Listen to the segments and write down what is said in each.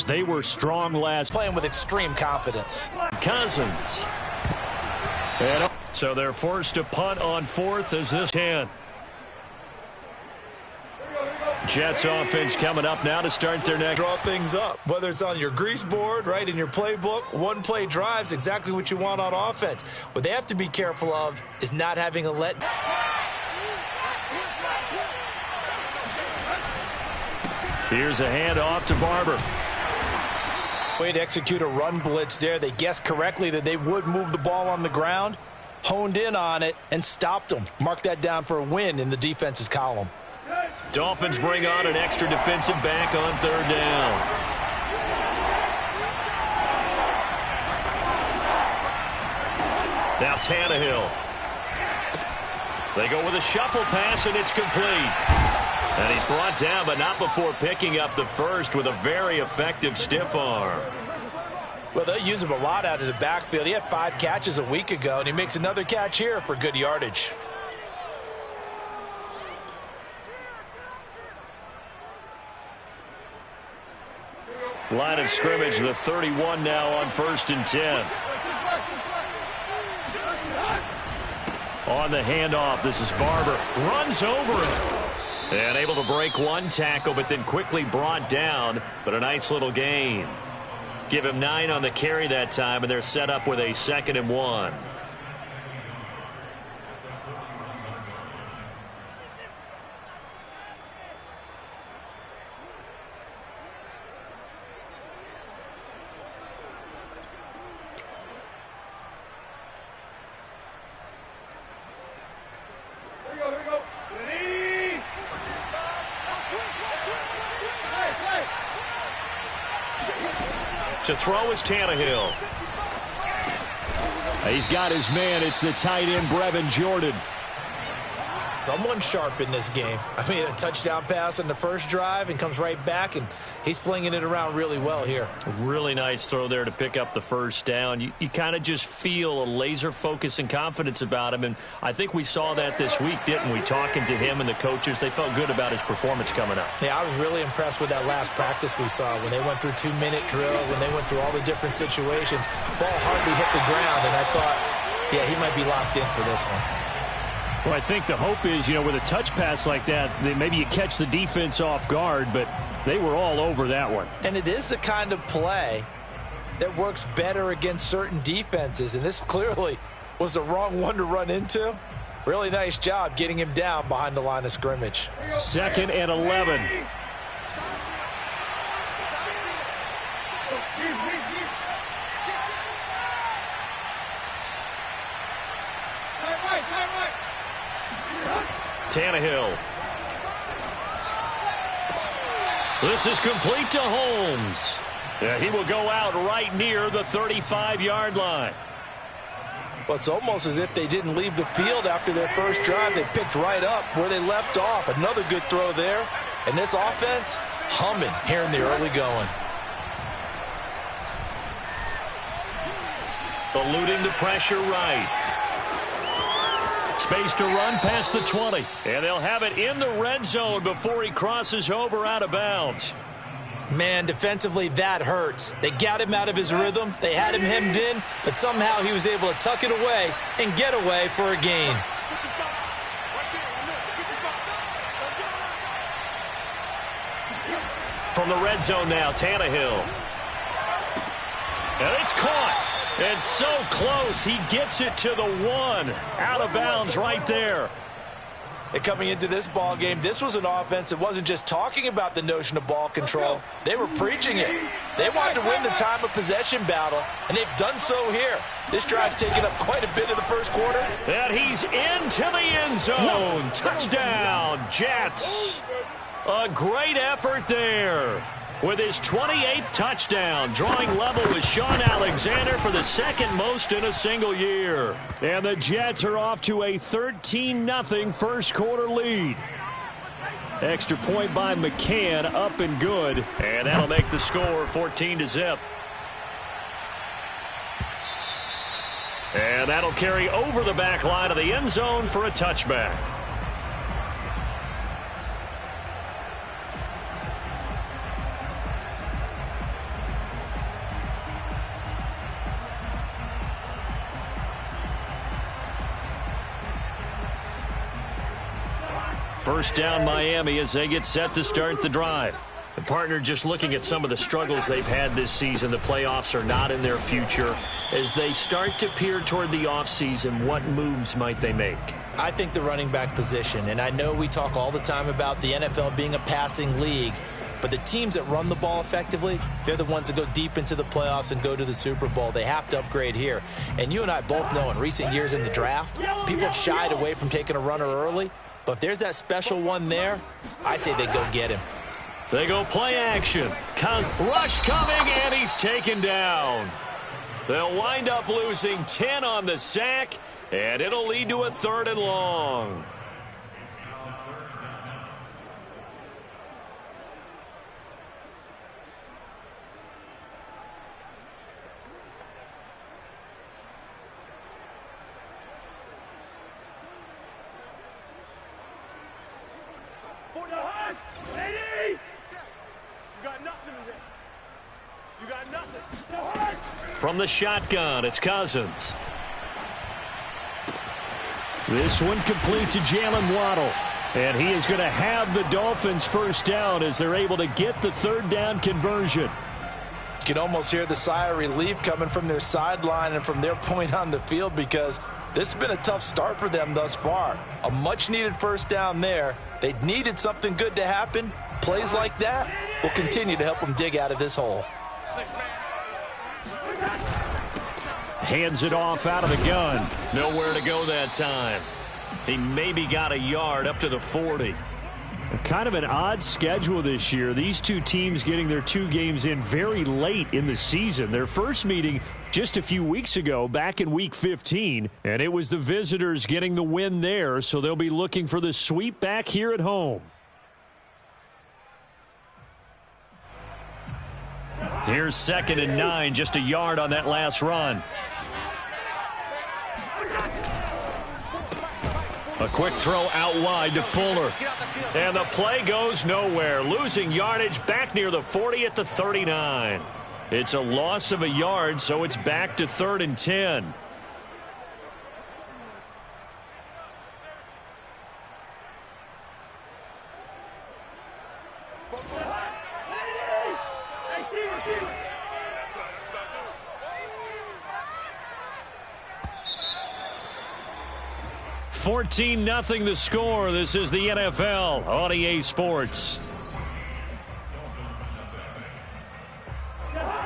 They were strong last. Playing with extreme confidence. Cousins. And so they're forced to punt on fourth as this can. Jets offense coming up now to start their next. Draw things up, whether it's on your grease board, right, in your playbook. One-play drives exactly what you want on offense. What they have to be careful of is not having a let. Here's a handoff to Barber. Way to execute a run blitz there. They guessed correctly that they would move the ball on the ground, honed in on it, and stopped them. Mark that down for a win in the defense's column. Dolphins bring on an extra defensive back on third down. Now Tannehill. They go with a shuffle pass, and it's complete. And he's brought down, but not before picking up the first with a very effective stiff arm. Well, they'll use him a lot out of the backfield. He had 5 catches a week ago, and he makes another catch here for good yardage. Line of scrimmage, the 31 now on 1st and 10. On the handoff, this is Barber. Runs over him. And able to break one tackle, but then quickly brought down. But a nice little gain. Give him 9 on the carry that time, and they're set up with a 2nd and 1. To throw is Tannehill. He's got his man. It's the tight end, Brevin Jordan. Someone sharp in this game. I mean, a touchdown pass on the first drive and comes right back, and he's flinging it around really well here. A really nice throw there to pick up the first down. You kind of just feel a laser focus and confidence about him, and I think we saw that this week, didn't we? Talking to him and the coaches, they felt good about his performance coming up. Yeah, I was really impressed with that last practice we saw when they went through 2-minute drill, when they went through all the different situations. Ball hardly hit the ground, and I thought, yeah, he might be locked in for this one. Well, I think the hope is, with a touch pass like that, maybe you catch the defense off guard, but they were all over that one. And it is the kind of play that works better against certain defenses, and this clearly was the wrong one to run into. Really nice job getting him down behind the line of scrimmage. 2nd and 11. Tannehill. This is complete to Holmes. Yeah, he will go out right near the 35-yard line. Well, it's almost as if they didn't leave the field after their first drive. They picked right up where they left off. Another good throw there. And this offense, humming here in the early going. Eluding the pressure right. Space to run past the 20. And they'll have it in the red zone before he crosses over out of bounds. Man, defensively, that hurts. They got him out of his rhythm. They had him hemmed in, but somehow he was able to tuck it away and get away for a gain. From the red zone now, Tannehill. And it's caught. It's so close. He gets it to the 1. Out of bounds right there. And coming into this ball game, this was an offense that wasn't just talking about the notion of ball control. They were preaching it. They wanted to win the time of possession battle, and they've done so here. This drive's taken up quite a bit of the first quarter. And he's into the end zone. Touchdown, Jets. A great effort there. With his 28th touchdown, drawing level with Sean Alexander for the 2nd most in a single year. And the Jets are off to a 13-0 first quarter lead. Extra point by McCann, up and good. And that'll make the score 14-0. And that'll carry over the back line of the end zone for a touchback. First down Miami as they get set to start the drive. The partner, just looking at some of the struggles they've had this season, the playoffs are not in their future. As they start to peer toward the offseason, what moves might they make? I think the running back position, and I know we talk all the time about the NFL being a passing league, but the teams that run the ball effectively, they're the ones that go deep into the playoffs and go to the Super Bowl. They have to upgrade here. And you and I both know in recent years in the draft, people have shied away from taking a runner early, but if there's that special one there, I say they go get him. They go play action. Rush coming, and he's taken down. They'll wind up losing 10 on the sack, and it'll lead to a 3rd and long. From the shotgun, it's Cousins. This one complete to Jalen Waddle. And he is going to have the Dolphins first down as they're able to get the 3rd down conversion. You can almost hear the sigh of relief coming from their sideline and from their point on the field, because this has been a tough start for them thus far. A much-needed first down there. They needed something good to happen. Plays like that will continue to help them dig out of this hole. Hands it off out of the gun. Nowhere to go that time. He maybe got a yard up to the 40. Kind of an odd schedule this year. These two teams getting their 2 games in very late in the season. Their first meeting just a few weeks ago, back in Week 15, and it was the visitors getting the win there, so they'll be looking for the sweep back here at home. Here's 2nd and 9, just a yard on that last run. A quick throw out wide to Fuller. And the play goes nowhere. Losing yardage back near the 40 at the 39. It's a loss of a yard, so it's back to 3rd and 10. $14-0 the score. This is the NFL on EA Sports.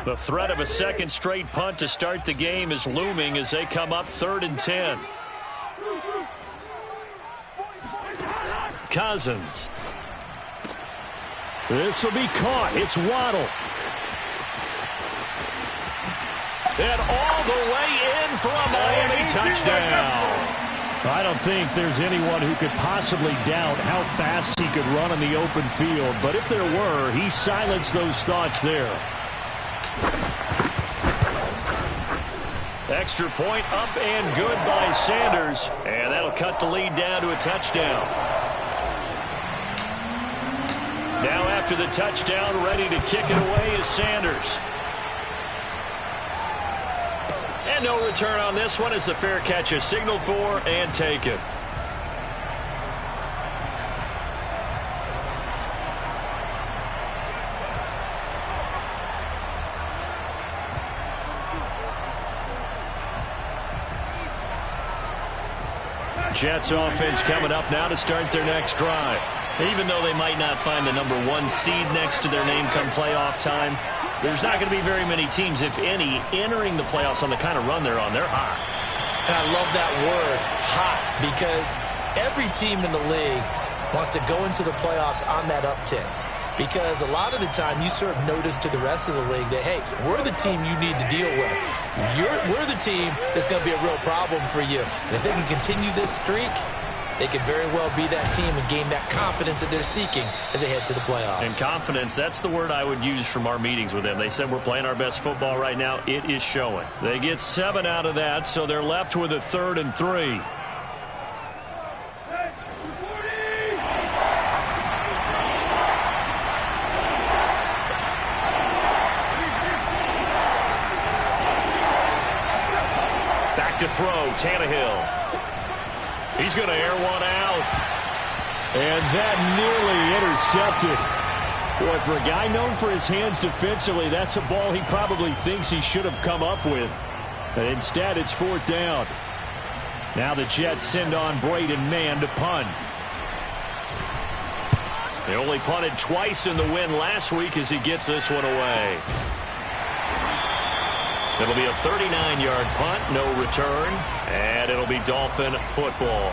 The threat of a second straight punt to start the game is looming as they come up 3rd and 10. Cousins. This will be caught. It's Waddle. And all the way in for a Miami touchdown. I don't think there's anyone who could possibly doubt how fast he could run in the open field. But if there were, he silenced those thoughts there. Extra point up and good by Sanders. And that'll cut the lead down to a touchdown. Now after the touchdown, ready to kick it away is Sanders. And no return on this one as the fair catch is signaled for and taken. Jets offense coming up now to start their next drive. Even though they might not find the #1 seed next to their name come playoff time, there's not going to be very many teams, if any, entering the playoffs on the kind of run they're on. They're hot. And I love that word, hot, because every team in the league wants to go into the playoffs on that uptick. Because a lot of the time you serve notice to the rest of the league that, hey, we're the team you need to deal with. We're the team that's going to be a real problem for you. And if they can continue this streak, they could very well be that team and gain that confidence that they're seeking as they head to the playoffs. And confidence, that's the word I would use from our meetings with them. They said we're playing our best football right now. It is showing. They get 7 out of that, so they're left with a 3rd and 3. Back to throw, Tannehill. He's going to air one out. And that nearly intercepted. Boy, for a guy known for his hands defensively, that's a ball he probably thinks he should have come up with. But instead, it's 4th down. Now the Jets send on Braden Mann to punt. They only punted twice in the win last week as he gets this one away. It'll be a 39-yard punt, no return, and it'll be Dolphin football.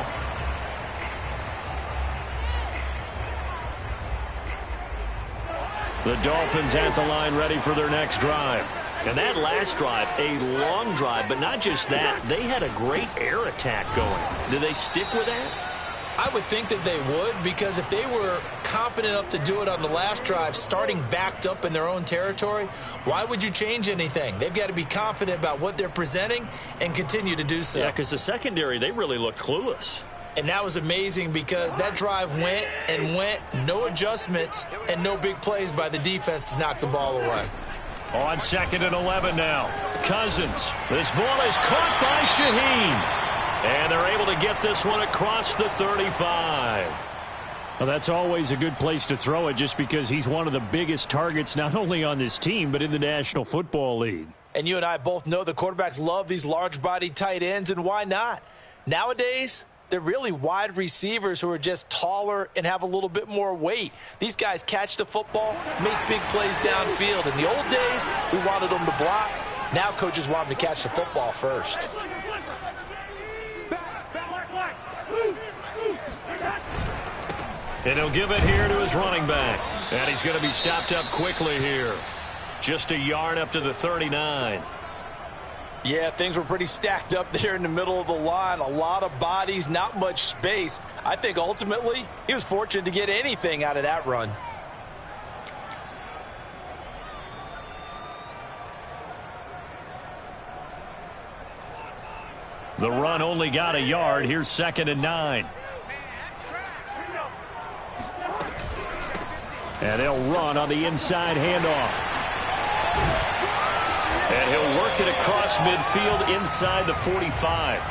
The Dolphins at the line ready for their next drive. And that last drive, a long drive, but not just that. They had a great air attack going. Do they stick with that? I would think that they would, because if they were confident enough to do it on the last drive, starting backed up in their own territory, why would you change anything? They've got to be confident about what they're presenting and continue to do so. Yeah, because the secondary, they really looked clueless. And that was amazing because that drive went and went, no adjustments, and no big plays by the defense to knock the ball away. On 2nd and 11 now. Cousins. This ball is caught by Shaheen. And they're able to get this one across the 35. Well, that's always a good place to throw it just because he's one of the biggest targets not only on this team but in the National Football League. And you and I both know the quarterbacks love these large-bodied tight ends, and why not? Nowadays, they're really wide receivers who are just taller and have a little bit more weight. These guys catch the football, make big plays downfield. In the old days, we wanted them to block. Now coaches want them to catch the football first. And he'll give it here to his running back. And he's going to be stopped up quickly here. Just a yard up to the 39. Yeah, things were pretty stacked up there in the middle of the line. A lot of bodies, not much space. I think ultimately he was fortunate to get anything out of that run. The run only got a yard. Here's 2nd and 9. And they'll run on the inside handoff. And he'll work it across midfield inside the 45.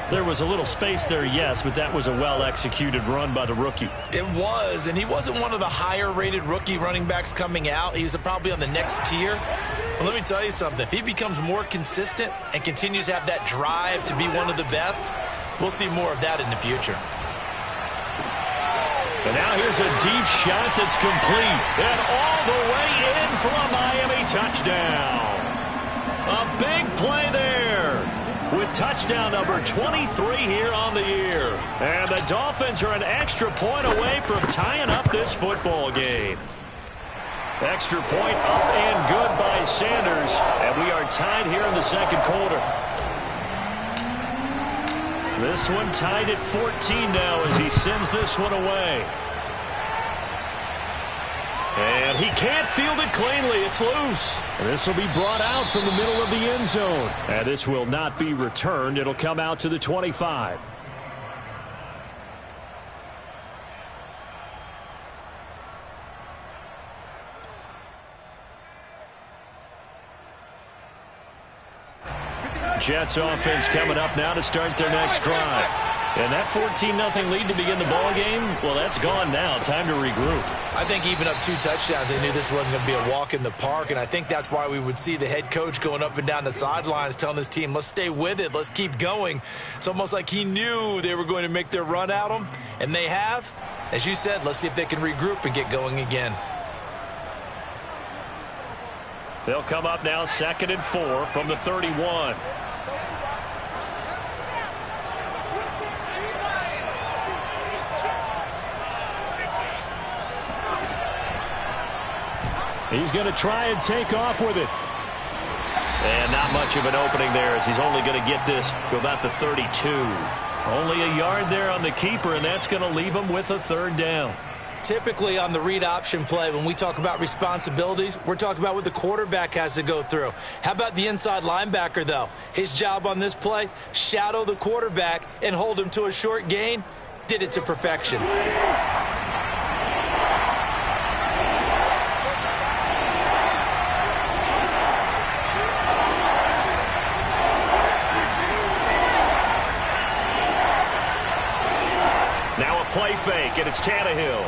There was a little space there, yes, but that was a well-executed run by the rookie. It was, and he wasn't one of the higher-rated rookie running backs coming out. He's probably on the next tier. But let me tell you something. If he becomes more consistent and continues to have that drive to be one of the best, we'll see more of that in the future. And now here's a deep shot that's complete. And all the way in for a Miami touchdown. A big play there with touchdown number 23 here on the year. And the Dolphins are an extra point away from tying up this football game. Extra point up and good by Sanders. And we are tied here in the second quarter. This one tied at 14 now as he sends this one away. And he can't field it cleanly. It's loose. And this will be brought out from the middle of the end zone. And this will not be returned. It'll come out to the 25. Jets offense coming up now to start their next drive. And that 14-0 lead to begin the ball game, well, that's gone now. Time to regroup. I think even up 2 touchdowns, they knew this wasn't going to be a walk in the park, and I think that's why we would see the head coach going up and down the sidelines telling his team, let's stay with it, let's keep going. It's almost like he knew they were going to make their run at him, and they have. As you said, let's see if they can regroup and get going again. They'll come up now 2nd and 4 from the 31. He's going to try and take off with it. And not much of an opening there as he's only going to get this to about the 32. Only a yard there on the keeper, and that's going to leave him with a 3rd down. Typically on the read option play, when we talk about responsibilities, we're talking about what the quarterback has to go through. How about the inside linebacker, though? His job on this play, shadow the quarterback and hold him to a short gain. Did it to perfection. Now a play fake. pocket. It's Tannehill.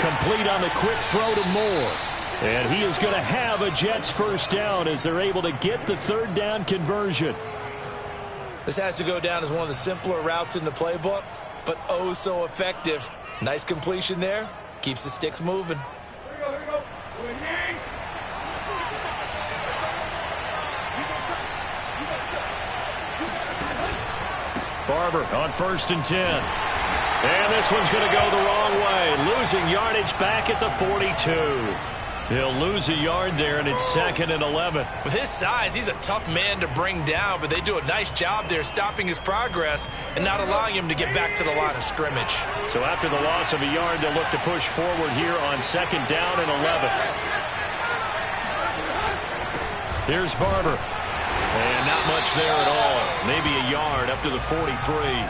Complete on the quick throw to Moore. And he is going to have a Jets first down as they're able to get the third down conversion. This has to go down as one of the simpler routes in the playbook, but oh so effective. Nice completion there. Keeps the sticks moving. Barber on 1st and 10. And this one's going to go the wrong way. Losing yardage back at the 42. He'll lose a yard there, and it's 2nd and 11. With his size, he's a tough man to bring down, but they do a nice job there stopping his progress and not allowing him to get back to the line of scrimmage. So after the loss of a yard, they'll look to push forward here on 2nd down and 11. Here's Barber. And not much there at all. Maybe a yard up to the 43.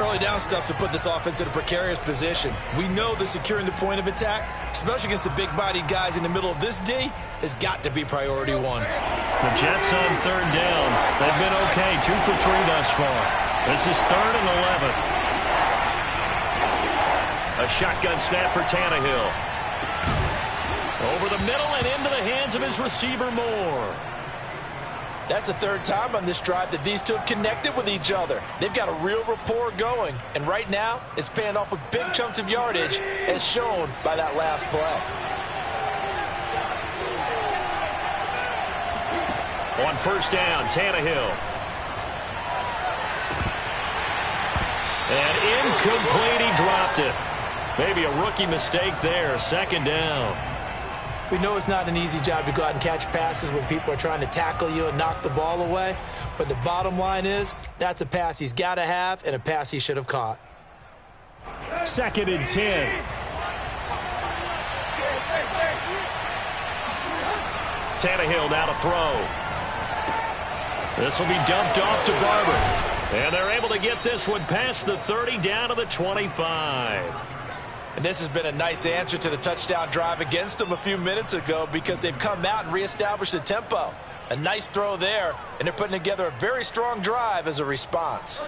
Early down stuff to put this offense in a precarious position. We know that securing the point of attack, especially against the big-bodied guys in the middle of this D, has got to be priority one. The Jets on 3rd down. They've been okay, 2 for 3 thus far. This is 3rd and 11. A shotgun snap for Tannehill. Over the middle and into the hands of his receiver Moore. That's the 3rd time on this drive that these two have connected with each other. They've got a real rapport going, and right now it's paying off with big chunks of yardage, as shown by that last play. On 1st down, Tannehill. And incomplete, he dropped it. Maybe a rookie mistake there, 2nd down. We know it's not an easy job to go out and catch passes when people are trying to tackle you and knock the ball away. But the bottom line is, that's a pass he's got to have and a pass he should have caught. 2nd and 10. Tannehill now to throw. This will be dumped off to Barber. And they're able to get this one past the 30 down to the 25. And this has been a nice answer to the touchdown drive against them a few minutes ago because they've come out and reestablished the tempo. A nice throw there, and they're putting together a very strong drive as a response.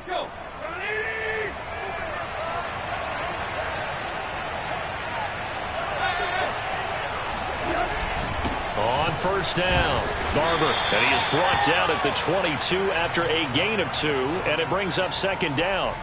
On 1st down, Barber, and he is brought down at the 22 after a gain of 2, and it brings up 2nd down.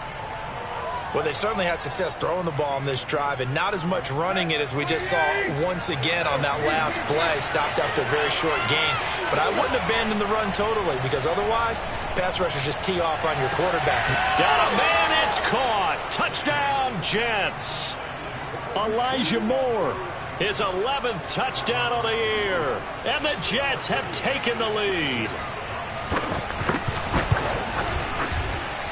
Well, they certainly had success throwing the ball on this drive and not as much running it as we just saw once again on that last play. Stopped after a very short gain. But I wouldn't abandon the run totally because otherwise, pass rushers just tee off on your quarterback. Got a man, it's caught. Touchdown, Jets. Elijah Moore, his 11th touchdown of the year. And the Jets have taken the lead.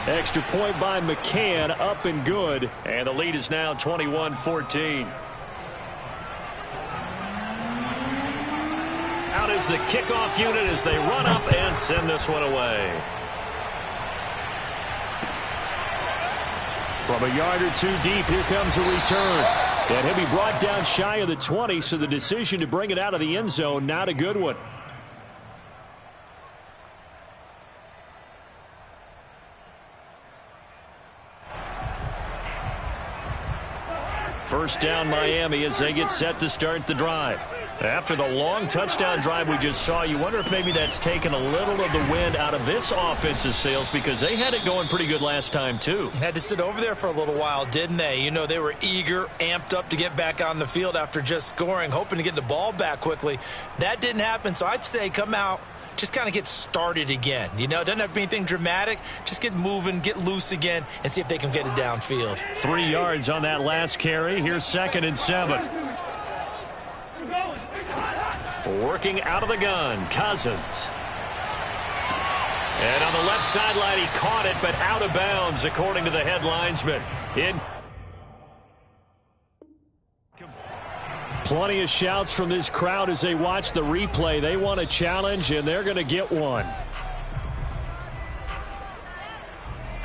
Extra point by McCann, up and good. And the lead is now 21-14. Out is the kickoff unit as they run up and send this one away. From a yard or 2 deep, here comes a return. And he'll be brought down shy of the 20, so the decision to bring it out of the end zone, not a good one. First down, Miami, as they get set to start the drive. After the long touchdown drive we just saw, you wonder if maybe that's taken a little of the wind out of this offense's sails because they had it going pretty good last time, too. Had to sit over there for a little while, didn't they? You know, they were eager, amped up to get back on the field after just scoring, hoping to get the ball back quickly. That didn't happen, so I'd say come out, just kind of get started again. You know, it doesn't have to be anything dramatic. Just get moving, get loose again, and see if they can get it downfield. 3 yards on that last carry. Here's 2nd and 7. Working out of the gun, Cousins. And on the left sideline, he caught it, but out of bounds, according to the head linesman. Plenty of shouts from this crowd as they watch the replay. They want a challenge, and they're going to get one.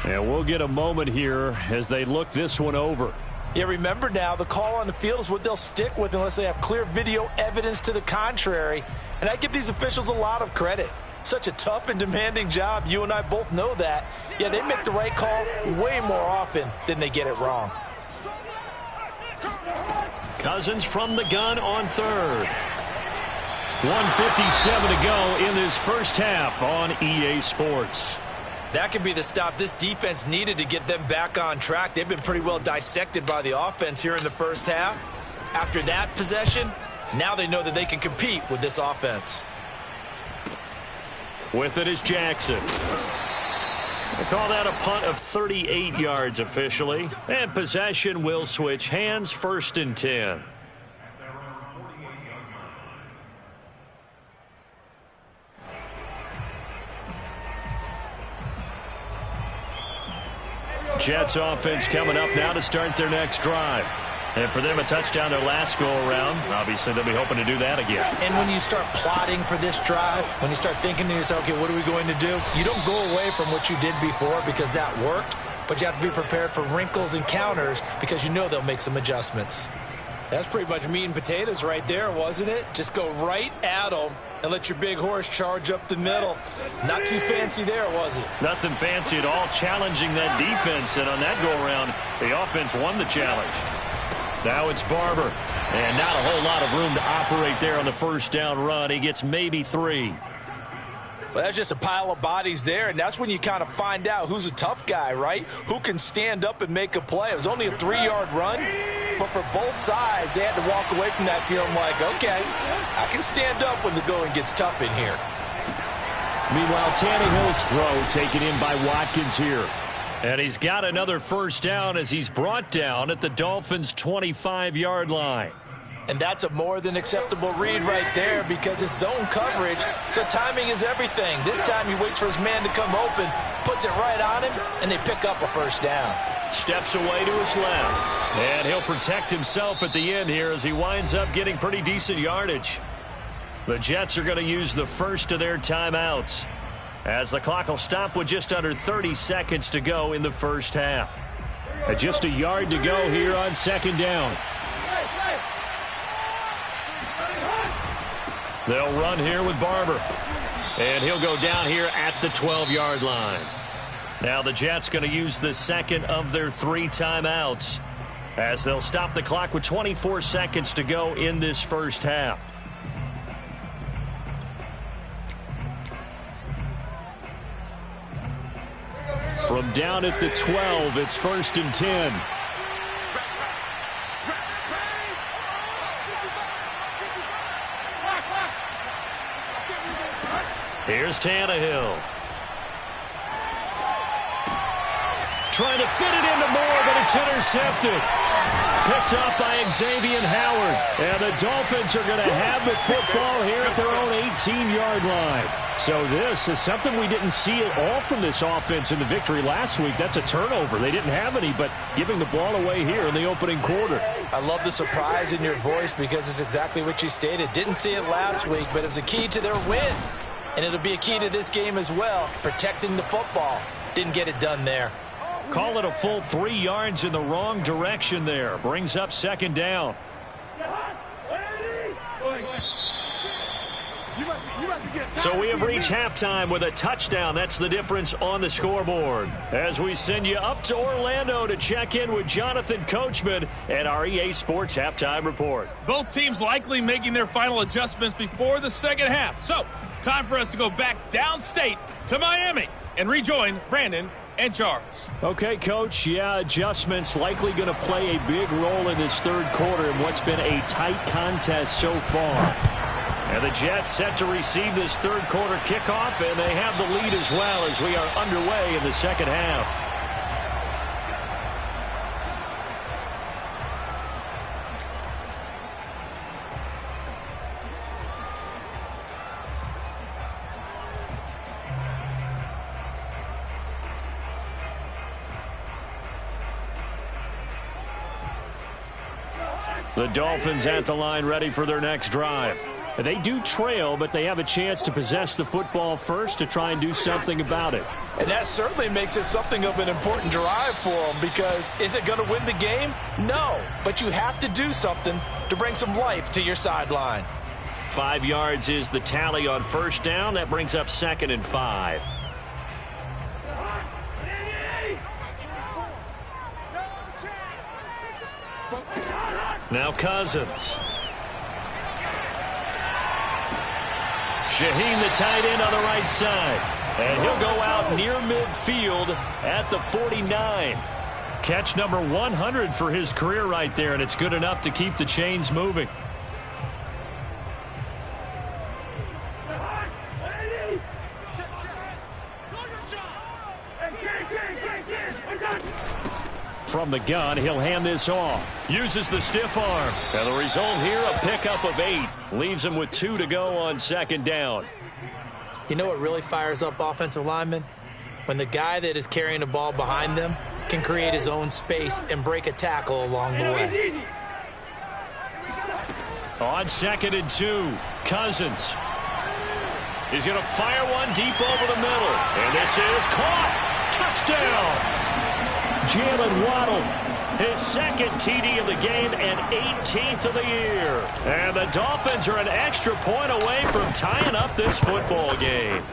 And we'll get a moment here as they look this one over. Yeah, remember now, the call on the field is what they'll stick with unless they have clear video evidence to the contrary. And I give these officials a lot of credit. Such a tough and demanding job. You and I both know that. Yeah, they make the right call way more often than they get it wrong. Cousins from the gun on third. 1:57 to go in this first half on EA Sports. That could be the stop this defense needed to get them back on track. They've been pretty well dissected by the offense here in the first half. After that possession, now they know that they can compete with this offense. With it is Jackson. They call that a punt of 38 yards officially. And possession will switch hands, 1st and 10. Jets offense coming up now to start their next drive. And for them, a touchdown their last go-around. Obviously, they'll be hoping to do that again. And when you start plotting for this drive, when you start thinking to yourself, okay, what are we going to do? You don't go away from what you did before because that worked, but you have to be prepared for wrinkles and counters because you know they'll make some adjustments. That's pretty much meat and potatoes right there, wasn't it? Just go right at them and let your big horse charge up the middle. Not too fancy there, was it? Nothing fancy at all, challenging that defense. And on that go-around, the offense won the challenge. Now it's Barber. And not a whole lot of room to operate there on the first down run. He gets maybe 3. Well, that's just a pile of bodies there, and that's when you kind of find out who's a tough guy, right? Who can stand up and make a play. It was only a 3-yard run, but for both sides, they had to walk away from that feeling like, okay, I can stand up when the going gets tough in here. Meanwhile, Tannehill's throw taken in by Watkins here. And he's got another first down as he's brought down at the Dolphins' 25-yard line. And that's a more than acceptable read right there because it's zone coverage, so timing is everything. This time he waits for his man to come open, puts it right on him, and they pick up a first down. Steps away to his left. And he'll protect himself at the end here as he winds up getting pretty decent yardage. The Jets are going to use the first of their timeouts as the clock will stop with just under 30 seconds to go in the first half. Just a yard to go here on 2nd down. They'll run here with Barber. And he'll go down here at the 12-yard line. Now the Jets going to use the second of their 3 timeouts as they'll stop the clock with 24 seconds to go in this first half. From down at the 12, it's 1st and 10. Here's Tannehill. Trying to fit it into Moore, but it's intercepted. Picked up by Xavier Howard. And the Dolphins are going to have the football here at their own 18-yard line. So this is something we didn't see at all from this offense in the victory last week. That's a turnover. They didn't have any, but giving the ball away here in the opening quarter. I love the surprise in your voice because it's exactly what you stated. Didn't see it last week, but it was a key to their win. And it'll be a key to this game as well, protecting the football. Didn't get it done there. Call it a full 3 yards in the wrong direction there. Brings up 2nd down. So we have reached halftime with a touchdown. That's the difference on the scoreboard. As we send you up to Orlando to check in with Jonathan Coachman and our EA Sports Halftime Report. Both teams likely making their final adjustments before the second half. So, time for us to go back downstate to Miami and rejoin Brandon and Charles. Okay, Coach. Yeah, adjustments likely going to play a big role in this third quarter in what's been a tight contest so far. And the Jets set to receive this third quarter kickoff, and they have the lead as well as we are underway in the second half. The Dolphins at the line ready for their next drive. They do trail, but they have a chance to possess the football first to try and do something about it. And that certainly makes it something of an important drive for them because is it going to win the game? No, but you have to do something to bring some life to your sideline. 5 yards is the tally on first down. That brings up 2nd and 5. Now Cousins. Shaheen, the tight end, on the right side. And he'll go out near midfield at the 49. Catch number 100 for his career right there, and it's good enough to keep the chains moving. From the gun, he'll hand this off. Uses the stiff arm. And the result here, a pickup of 8. Leaves him with 2 to go on 2nd down. You know what really fires up offensive linemen? When the guy that is carrying the ball behind them can create his own space and break a tackle along the way. On 2nd and 2, Cousins. He's going to fire one deep over the middle. And this is caught. Touchdown. Jalen Waddle, his 2nd TD of the game and 18th of the year. And the Dolphins are an extra point away from tying up this football game.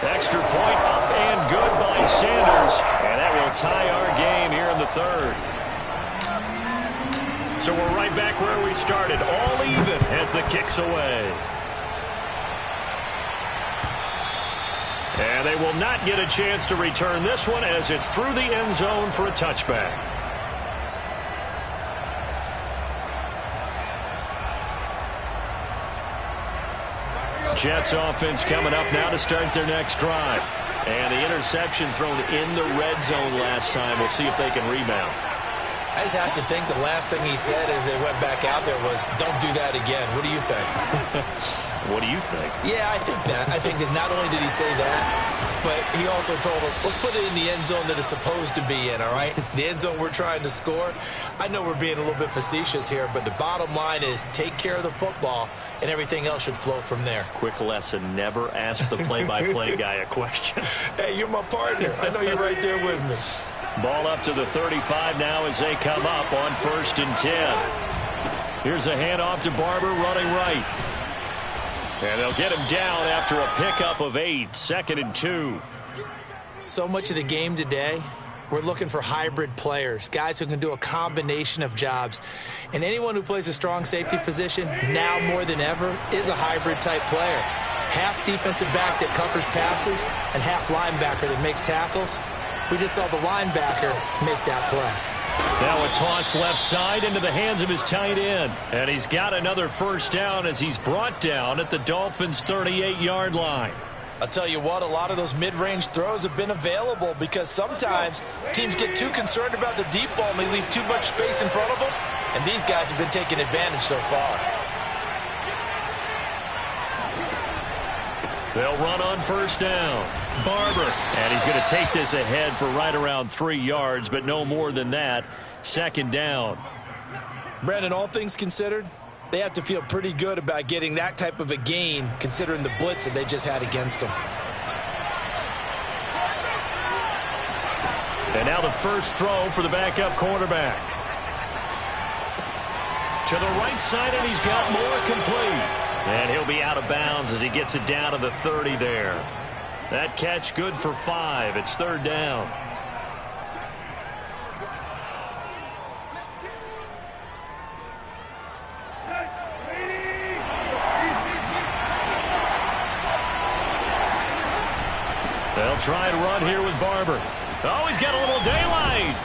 Extra point up and good by Sanders. And that will tie our game here in the 3rd. So we're right back where we started. All even as the kick's away. And they will not get a chance to return this one as it's through the end zone for a touchback. Jets offense coming up now to start their next drive. And the interception thrown in the red zone last time. We'll see if they can rebound. I just have to think the last thing he said as they went back out there was, don't do that again. What do you think? What do you think? Yeah, I think that. I think that not only did he say that, but he also told them, let's put it in the end zone that it's supposed to be in, all right? The end zone we're trying to score. I know we're being a little bit facetious here, but the bottom line is take care of the football, and everything else should flow from there. Quick lesson, never ask the play-by-play guy a question. Hey, you're my partner. I know you're right there with me. Ball up to the 35 now as they come up on 1st and 10. Here's a handoff to Barber running right. And they'll get him down after a pickup of 8, 2nd and 2. So much of the game today, we're looking for hybrid players, guys who can do a combination of jobs. And anyone who plays a strong safety position, now more than ever, is a hybrid type player. Half defensive back that covers passes and half linebacker that makes tackles. We just saw the linebacker make that play. Now a toss left side into the hands of his tight end. And he's got another first down as he's brought down at the Dolphins' 38-yard line. I'll tell you what, a lot of those mid-range throws have been available because sometimes teams get too concerned about the deep ball and they leave too much space in front of them. And these guys have been taking advantage so far. They'll run on first down. Barber. And he's going to take this ahead for right around 3 yards, but no more than that. 2nd down. Brandon, all things considered, they have to feel pretty good about getting that type of a gain considering the blitz that they just had against them. And now the first throw for the backup quarterback. To the right side, and he's got more complete. And he'll be out of bounds as he gets it down to the 30 there. That catch good for 5. It's 3rd down. They'll try and run here with Barber. Oh, he's got a little daylight.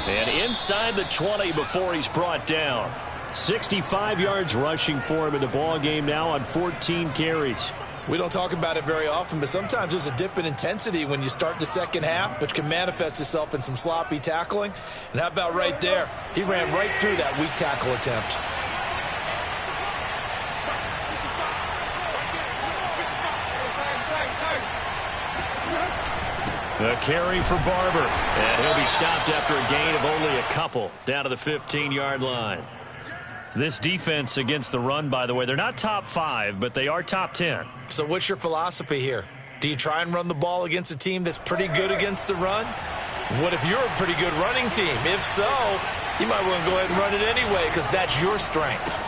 And inside the 20 before he's brought down. 65 yards rushing for him in the ball game now on 14 carries. We don't talk about it very often, but sometimes there's a dip in intensity when you start the second half, which can manifest itself in some sloppy tackling. And how about right there? He ran right through that weak tackle attempt. The carry for Barber. And he'll be stopped after a gain of only a couple down to the 15-yard line. This defense against the run, by the way, they're not top 5, but they are top 10. So what's your philosophy here? Do you try and run the ball against a team that's pretty good against the run? What if you're a pretty good running team? If so, you might want to go ahead and run it anyway because that's your strength.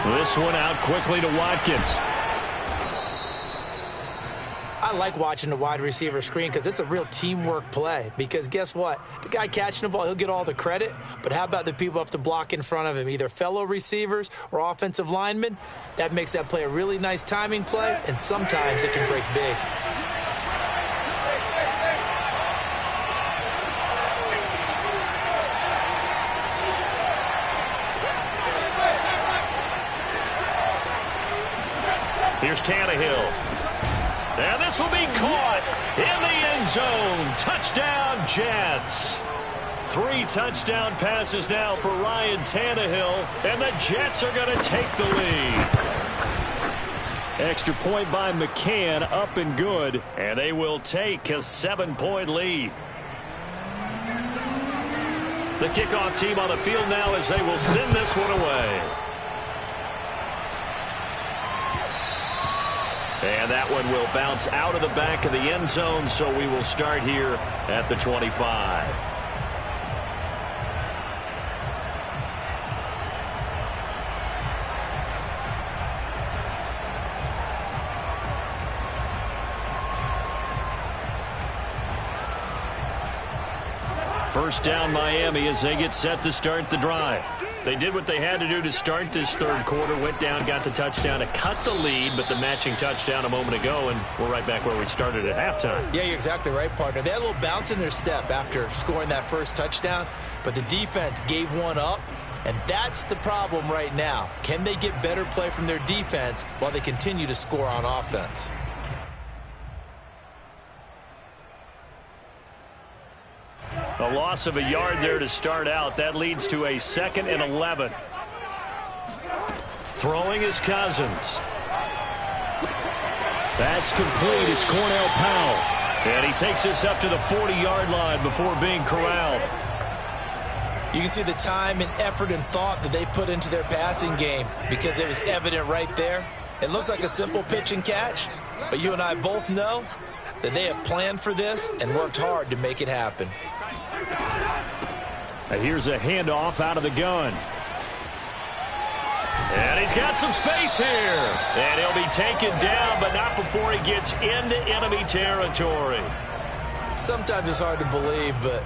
This one out quickly to Watkins. I like watching the wide receiver screen because it's a real teamwork play. Because guess what? The guy catching the ball, he'll get all the credit. But how about the people who have to block in front of him, either fellow receivers or offensive linemen? That makes that play a really nice timing play, and sometimes it can break big. Here's Tannehill. And this will be caught in the end zone. Touchdown, Jets. 3 touchdown passes now for Ryan Tannehill, and the Jets are going to take the lead. Extra point by McCann, up and good, and they will take a 7-point lead. The kickoff team on the field now as they will send this one away. And that one will bounce out of the back of the end zone, so we will start here at the 25. First down, Miami, as they get set to start the drive. They did what they had to do to start this third quarter, went down, got the touchdown to cut the lead, but the matching touchdown a moment ago, and we're right back where we started at halftime. Yeah, you're exactly right, partner. They had a little bounce in their step after scoring that first touchdown, but the defense gave one up, and that's the problem right now. Can they get better play from their defense while they continue to score on offense? A loss of a yard there to start out. That leads to a 2nd and 11. Throwing is Cousins. That's complete. It's Cornell Powell. And he takes this up to the 40-yard line before being corralled. You can see the time and effort and thought that they put into their passing game because it was evident right there. It looks like a simple pitch and catch, but you and I both know that they have planned for this and worked hard to make it happen. And here's a handoff out of the gun. And he's got some space here. And he'll be taken down, but not before he gets into enemy territory. Sometimes it's hard to believe, but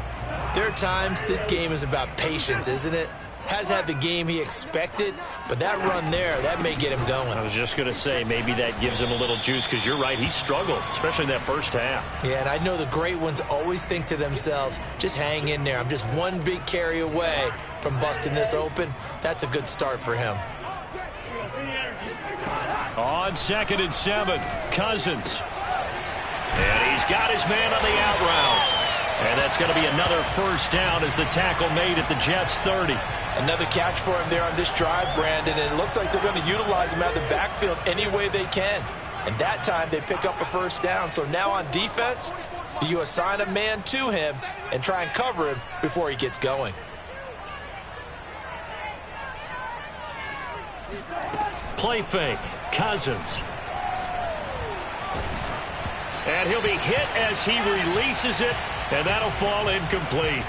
there are times this game is about patience, isn't it? Has had the game he expected, but that run there, that may get him going. I was just going to say, maybe that gives him a little juice, because you're right, he struggled, especially in that first half. Yeah, and I know the great ones always think to themselves, just hang in there. I'm just one big carry away from busting this open. That's a good start for him. On 2nd and 7, Cousins. And he's got his man on the out route. And that's going to be another first down as the tackle made at the Jets' 30. Another catch for him there on this drive, Brandon, and it looks like they're going to utilize him out of the backfield any way they can. And that time they pick up a first down. So now on defense, do you assign a man to him and try and cover him before he gets going? Play fake, Cousins. And he'll be hit as he releases it, and that'll fall incomplete.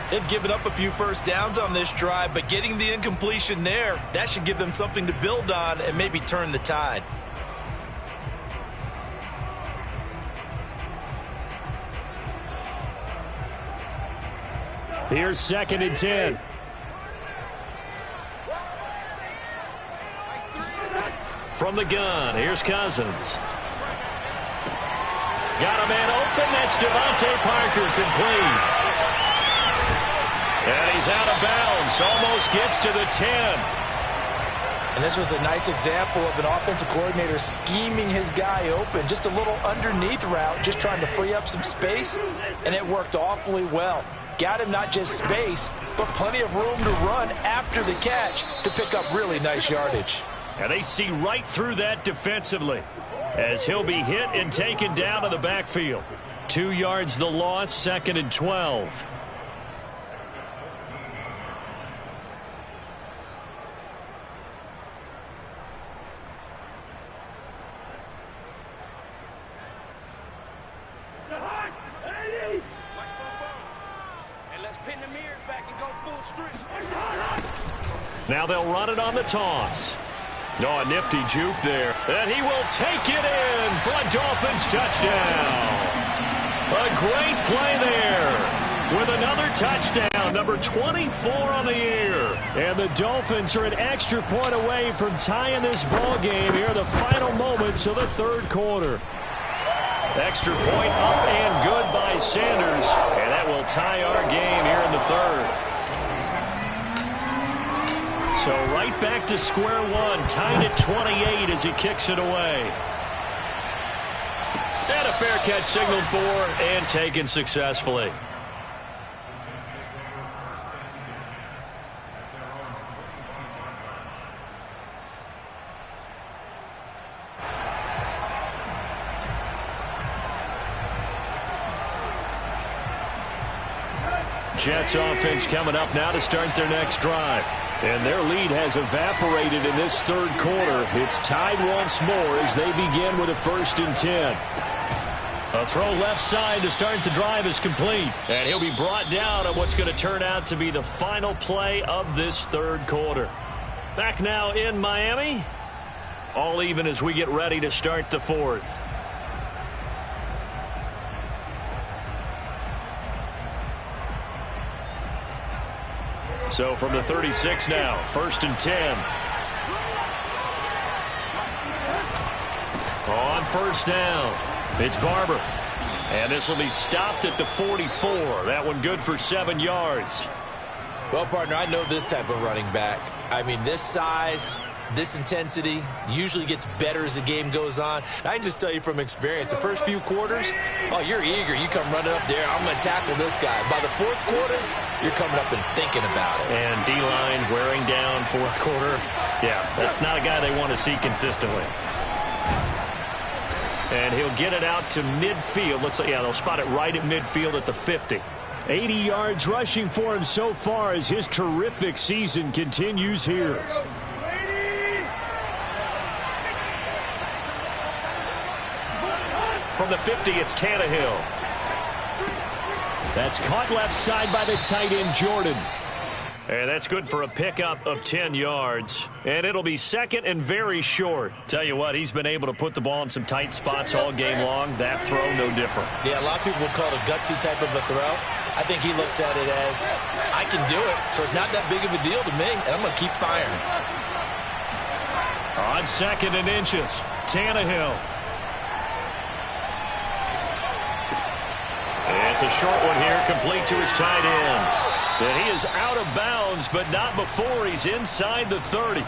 They've given up a few first downs on this drive, but getting the incompletion there, that should give them something to build on and maybe turn the tide. Here's 2nd and 10. From the gun, here's Cousins. Got a man open. That's Devontae Parker, complete. And he's out of bounds. Almost gets to the 10. And this was a nice example of an offensive coordinator scheming his guy open. Just a little underneath route, just trying to free up some space. And it worked awfully well. Got him not just space, but plenty of room to run after the catch to pick up really nice yardage. And they see right through that defensively as he'll be hit and taken down to the backfield. 2 yards the loss, 2nd and 12. Now they'll run it on the toss. Oh, a nifty juke there. And he will take it in for a Dolphins touchdown. A great play there with another touchdown, number 24 on the year. And the Dolphins are an extra point away from tying this ball game here in the final moments of the third quarter. Extra point up and good by Sanders. And that will tie our game here in the third. So right back to square one, tied at 28 as he kicks it away. And a fair catch signaled for and taken successfully. Jets offense coming up now to start their next drive. And their lead has evaporated in this third quarter. It's tied once more as they begin with a 1st and 10. A throw left side to start the drive is complete. And he'll be brought down on what's going to turn out to be the final play of this third quarter. Back now in Miami. All even as we get ready to start the fourth. So from the 36 now, 1st and 10. On 1st down, it's Barber. And this will be stopped at the 44. That one good for 7 yards. Well, partner, I know this type of running back. I mean, this size, this intensity usually gets better as the game goes on. And I can just tell you from experience, the first few quarters, oh, you're eager. You come running up there, I'm going to tackle this guy. By the 4th quarter, you're coming up and thinking about it. And D-line wearing down 4th quarter. Yeah, that's not a guy they want to see consistently. And he'll get it out to midfield. Let's say, yeah, they'll spot it right at midfield at the 50. 80 yards rushing for him so far as his terrific season continues here. From the 50, it's Tannehill. That's caught left side by the tight end, Jordan. And that's good for a pickup of 10 yards. And it'll be 2nd and very short. Tell you what, he's been able to put the ball in some tight spots all game long. That throw, no different. Yeah, a lot of people would call it a gutsy type of a throw. I think he looks at it as, I can do it, so it's not that big of a deal to me, and I'm going to keep firing. On 2nd and inches, Tannehill. It's a short one here, complete to his tight end. And he is out of bounds, but not before he's inside the 30.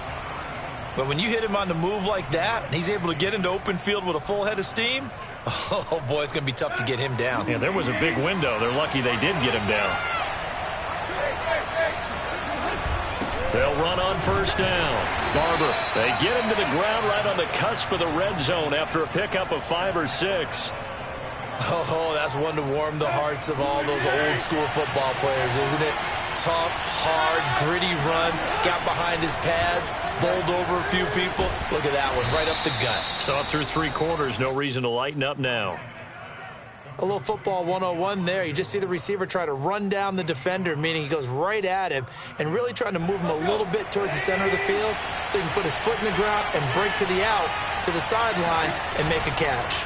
But when you hit him on the move like that, and he's able to get into open field with a full head of steam, oh, boy, it's going to be tough to get him down. Yeah, there was a big window. They're lucky they did get him down. They'll run on 1st down. Barber, they get him to the ground right on the cusp of the red zone after a pickup of 5 or 6. Oh, that's one to warm the hearts of all those old-school football players, isn't it? Tough, hard, gritty run, got behind his pads, bowled over a few people. Look at that one, right up the gut. So up through 3 quarters, no reason to lighten up now. A little football 101 there. You just see the receiver try to run down the defender, meaning he goes right at him and really trying to move him a little bit towards the center of the field so he can put his foot in the ground and break to the out, to the sideline, and make a catch.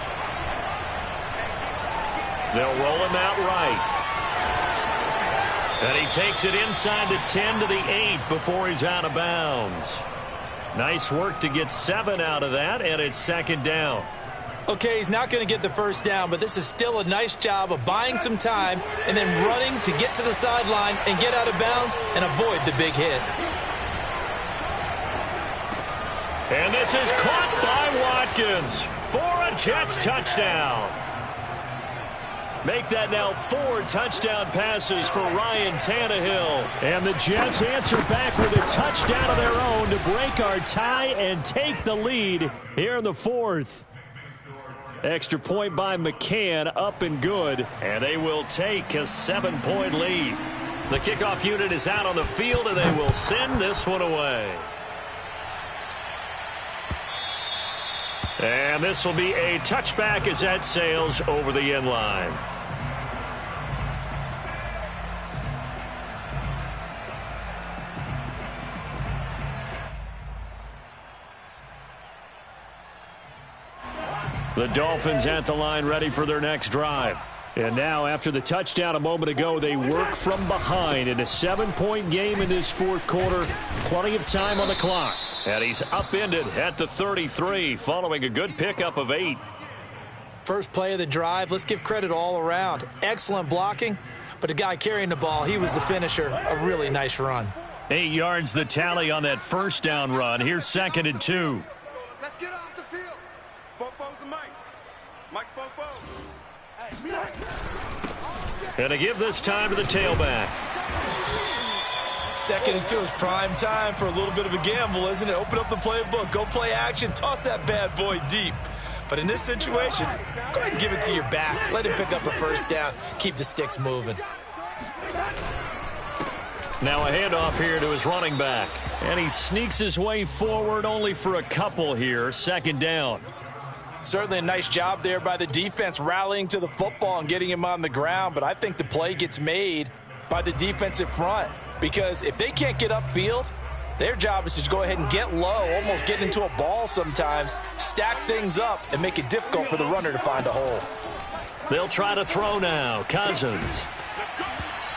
They'll roll him out right. And he takes it inside the 10 to the 8 before he's out of bounds. Nice work to get 7 out of that, and it's 2nd down. Okay, he's not going to get the 1st down, but this is still a nice job of buying some time and then running to get to the sideline and get out of bounds and avoid the big hit. And this is caught by Watkins for a Jets touchdown. Make that now 4 touchdown passes for Ryan Tannehill. And the Jets answer back with a touchdown of their own to break our tie and take the lead here in the 4th. Extra point by McCann, up and good. And they will take a 7-point lead. The kickoff unit is out on the field, and they will send this one away. And this will be a touchback as that sails over the end line. The Dolphins at the line ready for their next drive. And now, after the touchdown a moment ago, they work from behind in a 7-point game in this fourth quarter. Plenty of time on the clock. And he's upended at the 33 following a good pickup of 8. First play of the drive, let's give credit all around. Excellent blocking, but the guy carrying the ball, he was the finisher. A really nice run. 8 yards the tally on that first down run. Here's 2nd and 2. Let's get off the field. Bobo's the Mike. Mike's Bobo. And to give this time to the tailback. 2nd and 2 is prime time for a little bit of a gamble, isn't it? Open up the playbook, go play action, toss that bad boy deep. But in this situation, go ahead and give it to your back. Let him pick up a first down. Keep the sticks moving. Now a handoff here to his running back. And he sneaks his way forward only for a couple here. 2nd down. Certainly a nice job there by the defense rallying to the football and getting him on the ground. But I think the play gets made by the defensive front. Because if they can't get upfield, their job is to go ahead and get low, almost get into a ball sometimes, stack things up, and make it difficult for the runner to find a hole. They'll try to throw now. Cousins.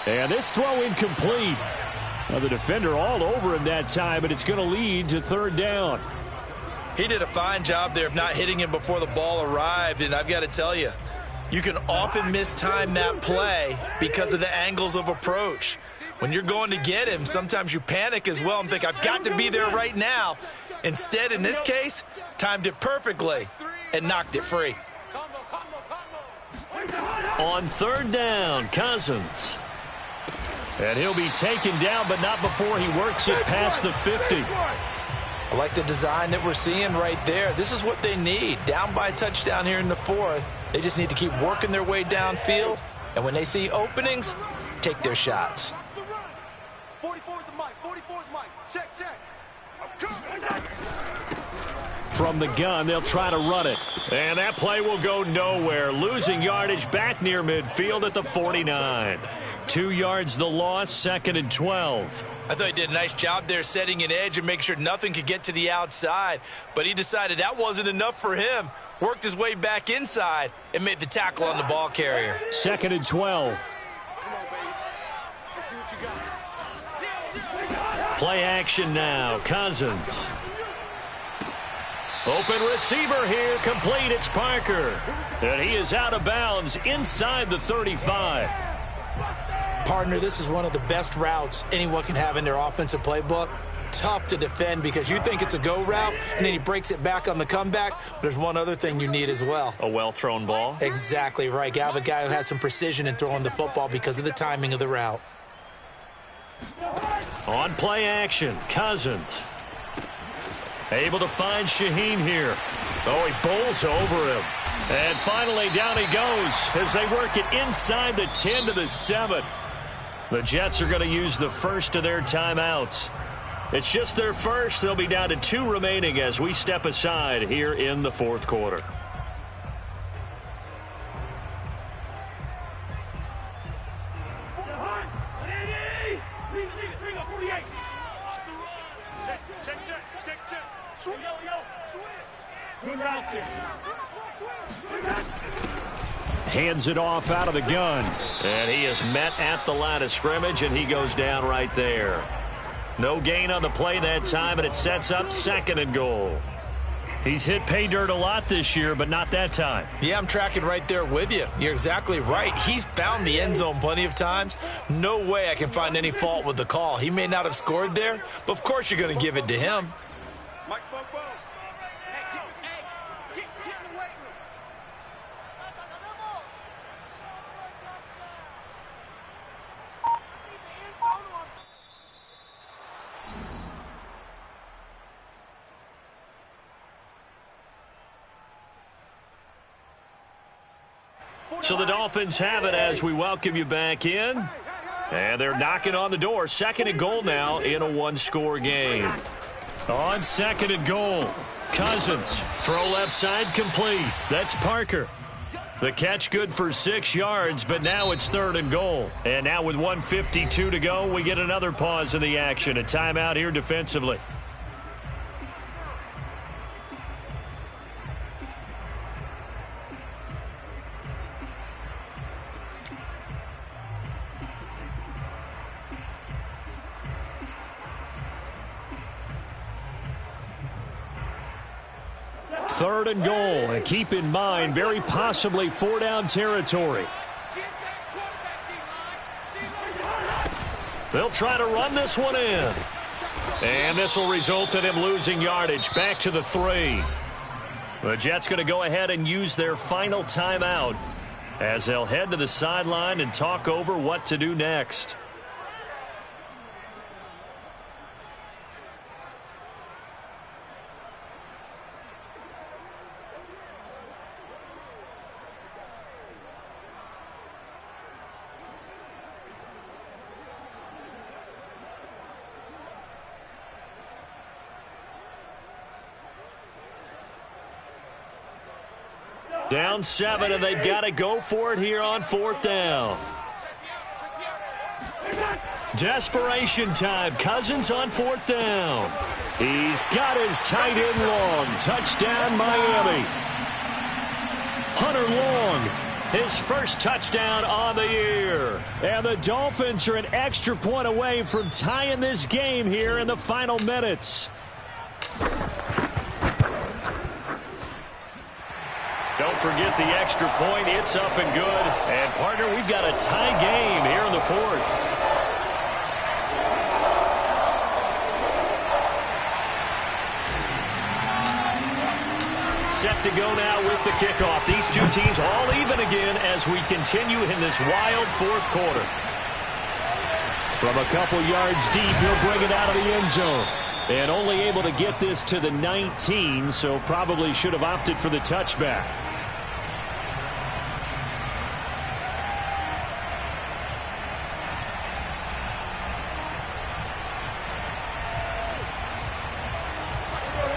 And this throw incomplete. Now the defender all over him that time, but it's going to lead to 3rd down. He did a fine job there of not hitting him before the ball arrived, and I've got to tell you, you can often mistime that play because of the angles of approach. When you're going to get him, sometimes you panic as well and think, I've got to be there right now. Instead, in this case, timed it perfectly and knocked it free. On 3rd down, Cousins. And he'll be taken down, but not before he works it past the 50. I like the design that we're seeing right there. This is what they need. Down by a touchdown here in the 4th. They just need to keep working their way downfield. And when they see openings, take their shots. 44's the Mike. 44's Mike. Check. From the gun, they'll try to run it. And that play will go nowhere. Losing yardage back near midfield at the 49. 2 yards the loss, 2nd and 12. I thought he did a nice job there setting an edge and make sure nothing could get to the outside. But he decided that wasn't enough for him. Worked his way back inside and made the tackle on the ball carrier. 2nd and 12. Play action now. Cousins. Open receiver here. Complete. It's Parker. And he is out of bounds inside the 35. Partner, this is one of the best routes anyone can have in their offensive playbook. Tough to defend because you think it's a go route, and then he breaks it back on the comeback. There's one other thing you need as well. A well-thrown ball. Exactly right. You have a guy who has some precision in throwing the football because of the timing of the route. On play action, Cousins. Able to find Shaheen here. Oh, he bowls over him. And finally, down he goes as they work it inside the 10 to the 7. The Jets are going to use the first of their timeouts. It's just their first. They'll be down to 2 remaining as we step aside here in the 4th quarter. Hands it off out of the gun. And he is met at the line of scrimmage, and he goes down right there. No gain on the play that time, and it sets up 2nd and goal. He's hit pay dirt a lot this year, but not that time. Yeah, I'm tracking right there with you. You're exactly right. He's found the end zone plenty of times. No way I can find any fault with the call. He may not have scored there, but of course you're going to give it to him. Mike's Bobo. Hey, get in the weight room. So the Dolphins have it as we welcome you back in. And they're knocking on the door. 2nd and goal now in a 1-score game. On 2nd and goal, Cousins. Throw left side complete. That's Parker. The catch good for 6 yards, but now it's 3rd and goal. And now with 1:52 to go, we get another pause in the action. A timeout here defensively. 3rd and goal. And keep in mind, very possibly 4-down territory. They'll try to run this one in. And this will result in him losing yardage. Back to the 3. The Jets going to go ahead and use their final timeout as they'll head to the sideline and talk over what to do next. Down 7, and they've got to go for it here on 4th down. Desperation time. Cousins on 4th down. He's got his tight end long. Touchdown, Miami. Hunter Long, his first touchdown on the year. And the Dolphins are an extra point away from tying this game here in the final minutes. Don't forget the extra point. It's up and good. And, partner, we've got a tie game here in the 4th. Set to go now with the kickoff. These two teams all even again as we continue in this wild 4th quarter. From a couple yards deep, he'll bring it out of the end zone. And only able to get this to the 19, so probably should have opted for the touchback.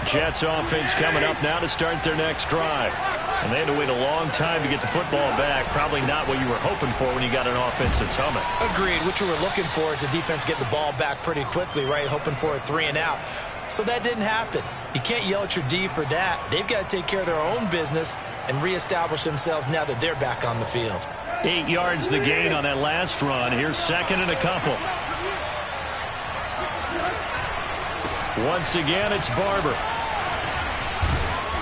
Jets offense coming up now to start their next drive. And they had to wait a long time to get the football back. Probably not what you were hoping for when you got an offense that's humming. Agreed. What you were looking for is the defense getting the ball back pretty quickly, right? Hoping for a 3 and out. So that didn't happen. You can't yell at your D for that. They've got to take care of their own business and reestablish themselves now that they're back on the field. 8 yards the gain on that last run. Here's 2nd and a couple. Once again, it's Barber.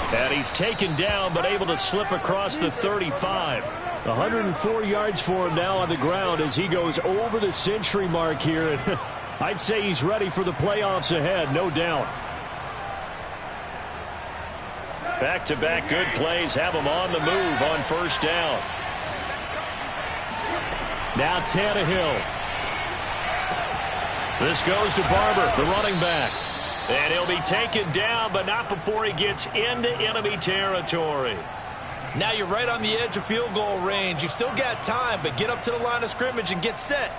And he's taken down, but able to slip across the 35. 104 yards for him now on the ground as he goes over the century mark here. I'd say he's ready for the playoffs ahead, no doubt. Back-to-back good plays have him on the move on 1st down. Now Tannehill. This goes to Barber, the running back. And he'll be taken down, but not before he gets into enemy territory. Now you're right on the edge of field goal range. You've still got time, but get up to the line of scrimmage and get set.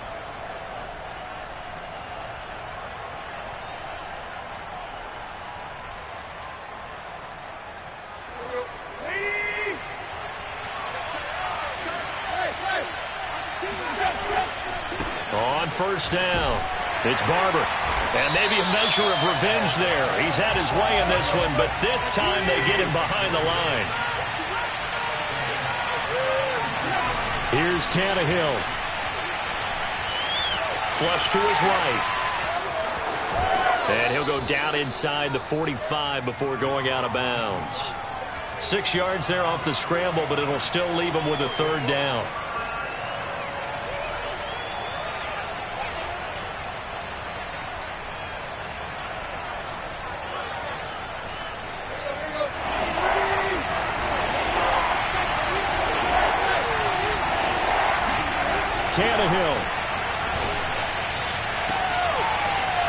On 1st down, it's Barber. And maybe a measure of revenge there. He's had his way in this one, but this time they get him behind the line. Here's Tannehill. Flush to his right. And he'll go down inside the 45 before going out of bounds. 6 yards there off the scramble, but it'll still leave him with a 3rd down. Tannehill.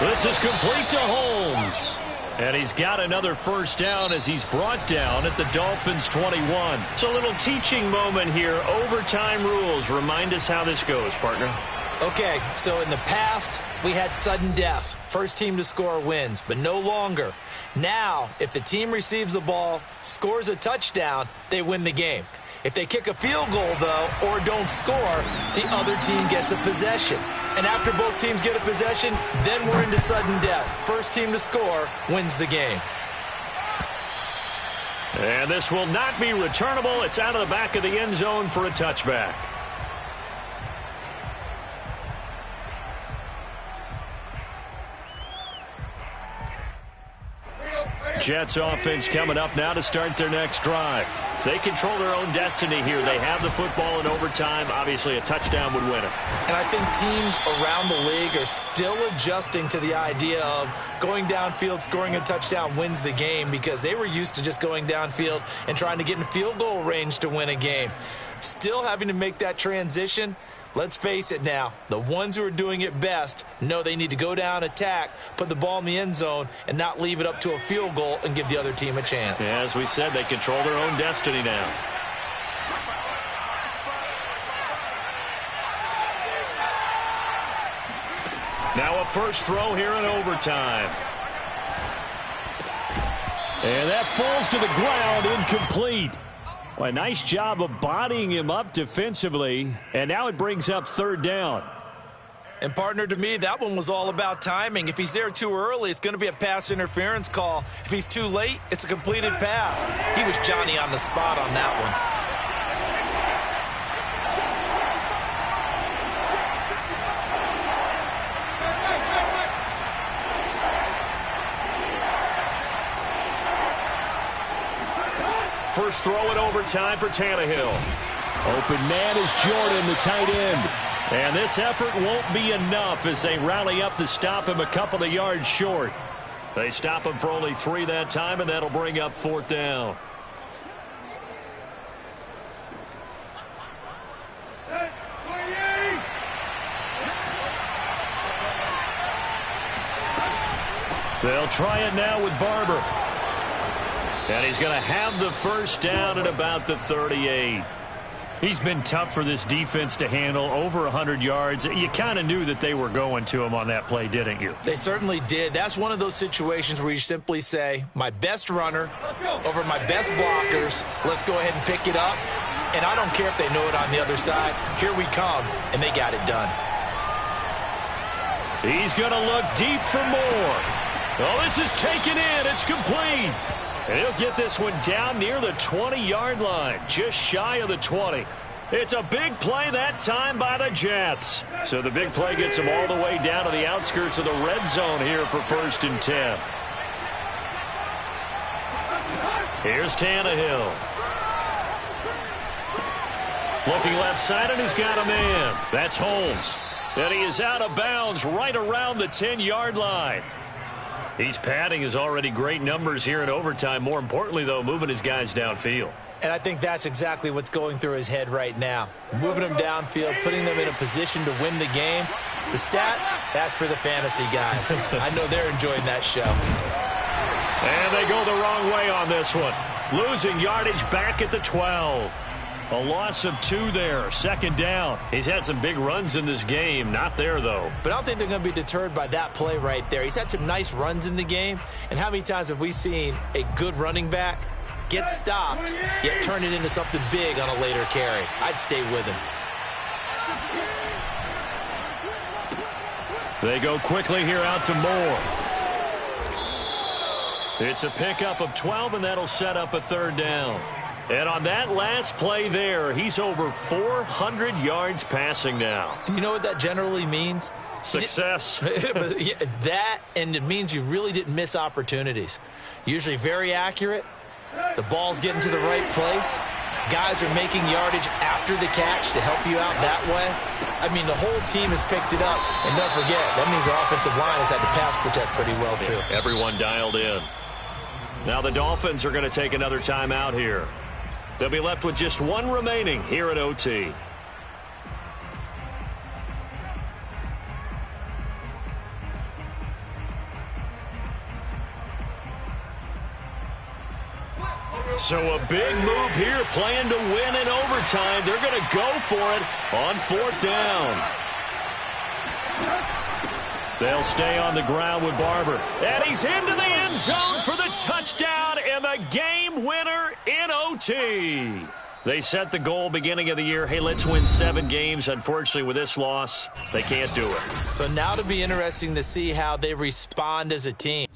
This is complete to Holmes. And he's got another 1st down as he's brought down at the Dolphins 21. It's a little teaching moment here. Overtime rules. Remind us how this goes, partner. Okay, so in the past, we had sudden death. First team to score wins, but no longer. Now, if the team receives the ball, scores a touchdown, they win the game. If they kick a field goal, though, or don't score, the other team gets a possession. And after both teams get a possession, then we're into sudden death. First team to score wins the game. And this will not be returnable. It's out of the back of the end zone for a touchback. Jets offense coming up now to start their next drive. They control their own destiny here. They have the football in overtime. Obviously, a touchdown would win it. And I think teams around the league are still adjusting to the idea of going downfield, scoring a touchdown wins the game, because they were used to just going downfield and trying to get in field goal range to win a game. Still having to make that transition. Let's face it now, the ones who are doing it best know they need to go down, attack, put the ball in the end zone, and not leave it up to a field goal and give the other team a chance. Yeah, as we said, they control their own destiny now. Now a first throw here in overtime. And that falls to the ground, incomplete. Well, a nice job of bodying him up defensively, and now it brings up third down. And, partner, to me, that one was all about timing. If he's there too early, it's going to be a pass interference call. If he's too late, it's a completed pass. He was Johnny on the spot on that one. First throw in overtime for Tannehill. Open man is Jordan, the tight end. And this effort won't be enough as they rally up to stop him a couple of yards short. They stop him for only 3 that time, and that'll bring up fourth down. They'll try it now with Barber. And he's going to have the first down at about the 38. He's been tough for this defense to handle, over 100 yards. You kind of knew that they were going to him on that play, didn't you? They certainly did. That's one of those situations where you simply say, my best runner over my best blockers, let's go ahead and pick it up. And I don't care if they know it on the other side. Here we come, and they got it done. He's going to look deep for more. Oh, this is taken in. It's complete. And he'll get this one down near the 20-yard line, just shy of the 20. It's a big play that time by the Jets. So the big play gets them all the way down to the outskirts of the red zone here for 1st and 10. Here's Tannehill. Looking left side, and he's got a man. That's Holmes. And he is out of bounds right around the 10-yard line. He's padding his already great numbers here in overtime. More importantly, though, moving his guys downfield. And I think that's exactly what's going through his head right now. Moving them downfield, putting them in a position to win the game. The stats, that's for the fantasy guys. I know they're enjoying that show. And they go the wrong way on this one. Losing yardage back at the 12. A loss of 2 there, 2nd down. He's had some big runs in this game. Not there, though. But I don't think they're going to be deterred by that play right there. He's had some nice runs in the game. And how many times have we seen a good running back get stopped, yet turn it into something big on a later carry? I'd stay with him. They go quickly here out to Moore. It's a pickup of 12, and that'll set up a 3rd down. And on that last play there, he's over 400 yards passing now. And you know what that generally means? Success. That, and it means you really didn't miss opportunities. Usually very accurate. The ball's getting to the right place. Guys are making yardage after the catch to help you out that way. I mean, the whole team has picked it up. And don't forget, that means the offensive line has had to pass protect pretty well, too. Yeah, everyone dialed in. Now the Dolphins are going to take another timeout here. They'll be left with just 1 remaining here at OT. So a big move here, playing to win in overtime. They're going to go for it on 4th down. They'll stay on the ground with Barber. And he's into the end zone for the touchdown and the game winner in OT. They set the goal beginning of the year. Hey, let's win 7 games. Unfortunately, with this loss, they can't do it. So now to be interesting to see how they respond as a team.